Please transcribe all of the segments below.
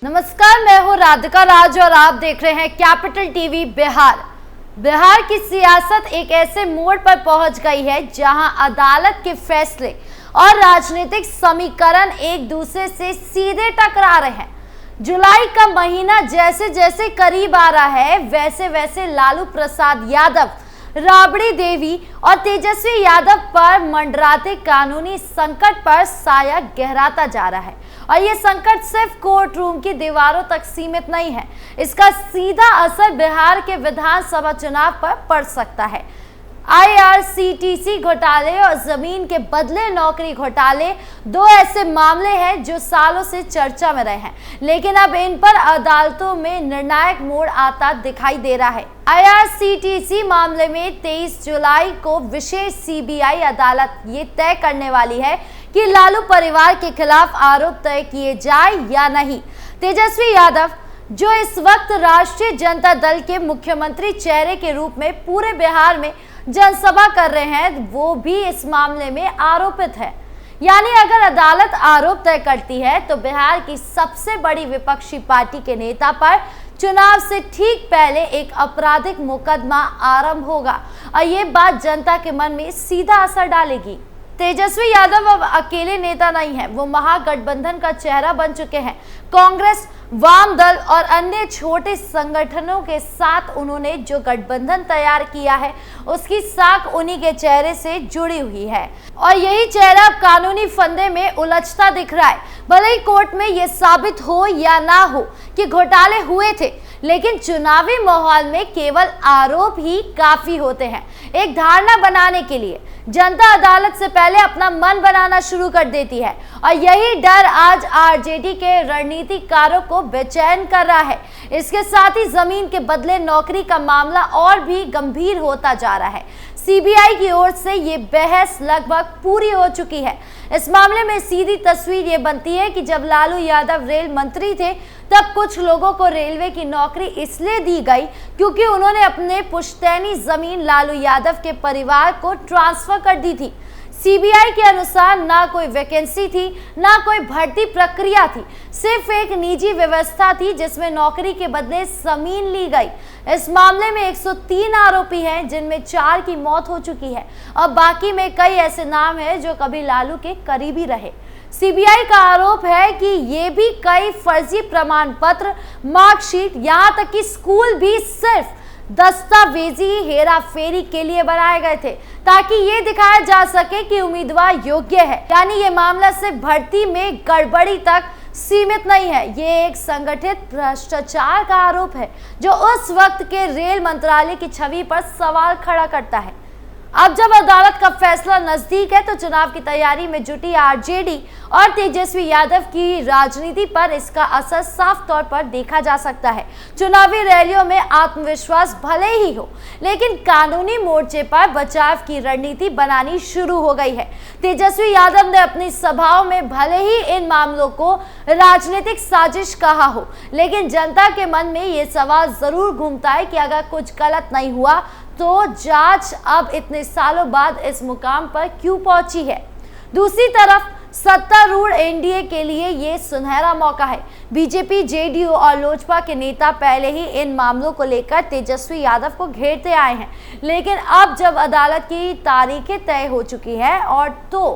नमस्कार, मैं हूं राधिका राज और आप देख रहे हैं कैपिटल टीवी बिहार। बिहार की सियासत एक ऐसे मोड़ पर पहुंच गई है जहां अदालत के फैसले और राजनीतिक समीकरण एक दूसरे से सीधे टकरा रहे हैं। जुलाई का महीना जैसे जैसे करीब आ रहा है वैसे वैसे लालू प्रसाद यादव, राबड़ी देवी और तेजस्वी यादव पर मंडराते कानूनी संकट पर साया गहराता जा रहा है। और ये संकट सिर्फ कोर्ट रूम की दीवारों तक सीमित नहीं है, इसका सीधा असर बिहार के विधानसभा चुनाव पर पड़ सकता है। IRCTC घोटाले और जमीन के बदले नौकरी घोटाले दो ऐसे मामले हैं जो सालों से चर्चा में रहे हैं, लेकिन अब इन पर अदालतों में निर्णायक मोड़ आता दिखाई दे रहा है। IRCTC मामले में 23 जुलाई को विशेष CBI अदालत ये तय करने वाली है कि लालू परिवार के खिलाफ आरोप तय किए जाए या नहीं। तेजस्वी यादव, जो इस वक्त राष्ट्रीय जनता दल के मुख्यमंत्री चेहरे के रूप में पूरे बिहार में जनसभा कर रहे हैं, वो भी इस मामले में आरोपित है। यानी अगर अदालत आरोप तय करती है तो बिहार की सबसे बड़ी विपक्षी पार्टी के नेता पर चुनाव से ठीक पहले एक आपराधिक मुकदमा आरंभ होगा और ये बात जनता के मन में सीधा असर डालेगी। तेजस्वी यादव अब अकेले नेता नहीं है, वो महागठबंधन का चेहरा बन चुके हैं। कांग्रेस, वाम दल और अन्य छोटे संगठनों के साथ उन्होंने जो गठबंधन तैयार किया है उसकी साख उन्हीं के चेहरे से जुड़ी हुई है और यही चेहरा अब कानूनी फंदे में उलझता दिख रहा है। भले ही कोर्ट में यह साबित हो या ना हो कि घोटाले हुए थे, लेकिन चुनावी माहौल में केवल आरोप ही काफी होते हैं। एक धारणा बनाने के लिए जनता अदालत से पहले अपना मन बनाना शुरू कर देती है और यही डर आज RJD के रणनीतिकारों को बेचैन कर रहा है। इसके साथ ही जमीन के बदले नौकरी का मामला और भी गंभीर होता जा रहा है। CBI की ओर से ये बहस लगभग पूरी हो चुकी है। इस मामले में सीधी तस्वीर ये बनती है कि जब लालू यादव रेल मंत्री थे तब कुछ लोगों को रेलवे की नौकरी इसलिए दी गई क्योंकि उन्होंने अपने पुश्तैनी जमीन लालू यादव के परिवार को ट्रांसफर कर दी थी। CBI के अनुसार ना कोई वैकेंसी थी, ना कोई भर्ती प्रक्रिया थी, सिर्फ एक निजी व्यवस्था थी जिसमें नौकरी के बदले जमीन ली गई। इस मामले में 103 आरोपी हैं, जिनमें 4 की मौत हो चुकी है और बाकी में कई ऐसे नाम हैं जो कभी लालू के करीबी रहे। CBI का आरोप है कि ये भी कई फर्जी प्रमाण पत्र, मार्कशीट, यहाँ तक कि स्कूल भी सिर्फ दस्तावेजी हेरा फेरी के लिए बनाए गए थे ताकि ये दिखाया जा सके कि उम्मीदवार योग्य है। यानी ये मामला सिर्फ भर्ती में गड़बड़ी तक सीमित नहीं है, ये एक संगठित भ्रष्टाचार का आरोप है जो उस वक्त के रेल मंत्रालय की छवि पर सवाल खड़ा करता है। अब जब अदालत का फैसला नजदीक है तो चुनाव की तैयारी में जुटी RJD और तेजस्वी यादव की राजनीति पर इसका असर साफ तौर पर देखा जा सकता है। चुनावी रैलियों में आत्मविश्वास भले ही हो, लेकिन कानूनी मोर्चे पर बचाव की रणनीति बनानी शुरू हो गई है। तेजस्वी यादव ने अपनी सभाओं में भले ही इन मामलों को राजनीतिक साजिश कहा हो, लेकिन जनता के मन में ये सवाल जरूर घूमता है कि अगर कुछ गलत नहीं हुआ तो जांच अब इतने सालों बाद इस मुकाम पर क्यों पहुंची है। दूसरी तरफ सत्तारूढ़ NDA के लिए ये सुनहरा मौका है। BJP, JDU और लोजपा के नेता पहले ही इन मामलों को लेकर तेजस्वी यादव को घेरते आए हैं, लेकिन अब जब अदालत की तारीखें तय हो चुकी है और तो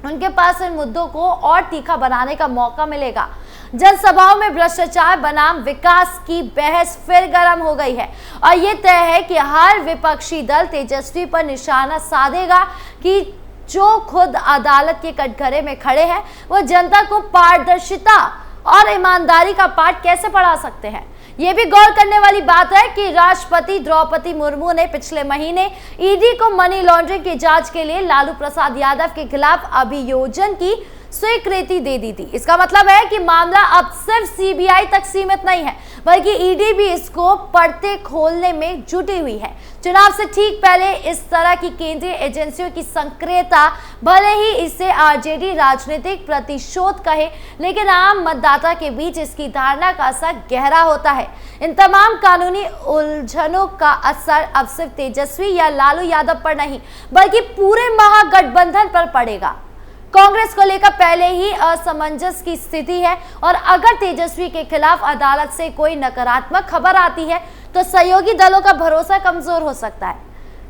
उनके पास इन मुद्दों को और तीखा बनाने का मौका मिलेगा। जनसभाओं में भ्रष्टाचार बनाम विकास की बहस फिर गर्म हो गई है और ये तय है कि हर विपक्षी दल तेजस्वी पर निशाना साधेगा कि जो खुद अदालत के कटघरे में खड़े हैं वो जनता को पारदर्शिता और ईमानदारी का पाठ कैसे पढ़ा सकते हैं। ये भी गौर करने वाली बात है कि राष्ट्रपति द्रौपदी मुर्मू ने पिछले महीने ED को मनी लॉन्ड्रिंग की जांच के लिए लालू प्रसाद यादव के खिलाफ अभियोजन की स्वीकृति दे दी थी। इसका मतलब है कि मामला अब सिर्फ CBI तक सीमित नहीं है, बल्कि ED भी इसको पढ़ते खोलने में जुटी हुई है। चुनाव से ठीक पहले इस तरह की केंद्रीय एजेंसियों की सक्रियता, भले ही इसे RJD राजनीतिक प्रतिशोध कहे, लेकिन आम मतदाता के बीच इसकी धारणा का असर गहरा होता है। इन तमाम कानूनी उलझनों का असर अब सिर्फ तेजस्वी या लालू यादव पर नहीं, बल्कि पूरे महागठबंधन पर पड़ेगा। कांग्रेस को लेकर पहले ही असमंजस की स्थिति है और अगर तेजस्वी के खिलाफ अदालत से कोई नकारात्मक खबर आती है तो सहयोगी दलों का भरोसा कमजोर हो सकता है।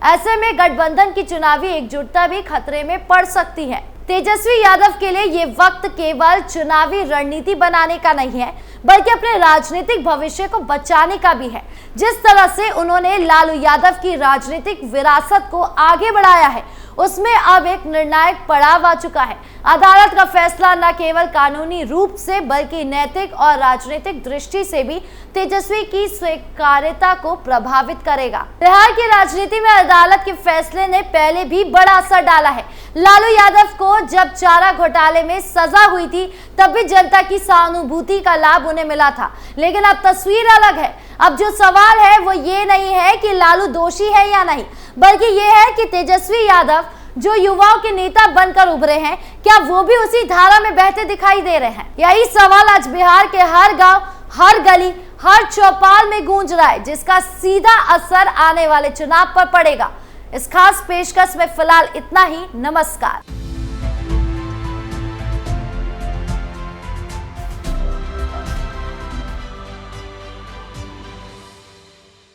ऐसे में गठबंधन की चुनावी एकजुटता भी खतरे में पड़ सकती है। तेजस्वी यादव के लिए ये वक्त केवल चुनावी रणनीति बनाने का नहीं है, बल्कि अपने राजनीतिक भविष्य को बचाने का भी है। जिस तरह से उन्होंने लालू यादव की राजनीतिक विरासत को आगे बढ़ाया है, उसमें अब एक निर्णायक पड़ाव आ चुका है। अदालत का फैसला न केवल कानूनी रूप से बल्कि नैतिक और राजनीतिक दृष्टि से भी तेजस्वी की स्वीकार्यता को प्रभावित करेगा। बिहार की राजनीति में अदालत के फैसले ने पहले भी बड़ा असर डाला है। लालू यादव को जब चारा घोटाले में सजा हुई थी तब भी जनता की सहानुभूति का लाभ उन्हें मिला था, लेकिन अब तस्वीर अलग है। अब जो सवाल है वो ये नहीं है कि लालू दोषी है या नहीं, बल्कि ये है कि तेजस्वी यादव जो युवाओं के नेता बनकर उभरे हैं, क्या वो भी उसी धारा में बहते दिखाई दे रहे हैं? यही सवाल आज बिहार के हर गांव, हर गली, हर चौपाल में गूंज रहा है, जिसका सीधा असर आने वाले चुनाव पर पड़ेगा। इस खास पेशकश में फिलहाल इतना ही। नमस्कार।